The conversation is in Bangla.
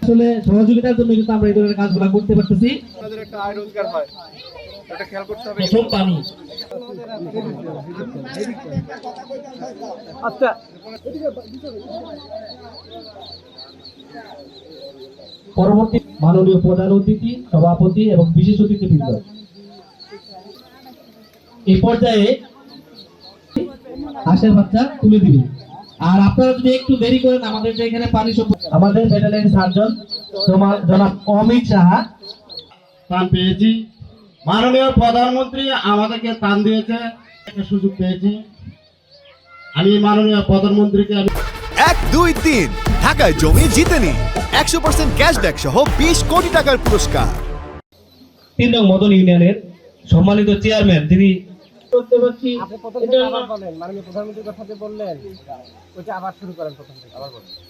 আসলে সহযোগিতার জন্য কিন্তু আমরা এই ধরনের কাজগুলো করতে পারতেছি। আপনাদের একটা আয় রোজগার হয়, এটা খেয়াল করতে হবে। প্রথম পানি। আচ্ছা, পরবর্তী মাননীয় প্রধান অতিথি, সভাপতি এবং বিশেষ অতিথিবৃন্দ এই পর্যায়ে হাঁসের বাচ্চা তুলে দিবে। আর আপনারা যদি একটু দেরি করেন, আমাদের যে এখানে পানি আমাদের ব্যাটালিয়ন সার্জন জনাব অমিত সাহা ত্রাণ পেয়েছি। মাননীয় প্রধানমন্ত্রী আমাদেরকে ত্রাণ দিয়েছে, একটা সুযোগ পেয়েছি। আমি মাননীয় প্রধানমন্ত্রীকে 1, 2, 3 ঢাকায় জমি জিতে নিন 100% ক্যাশব্যাক সহ 20 কোটি টাকার পুরস্কার। 3 নং মদন ইউনিয়নের সম্মানিত চেয়ারম্যান তিনি করতে পারছি। আপনি প্রথম থেকে আবার বলেন, মাননীয় প্রধানমন্ত্রীর কথা যে বললেন ওইটা আবার শুরু করেন, প্রথম থেকে আবার বলেন।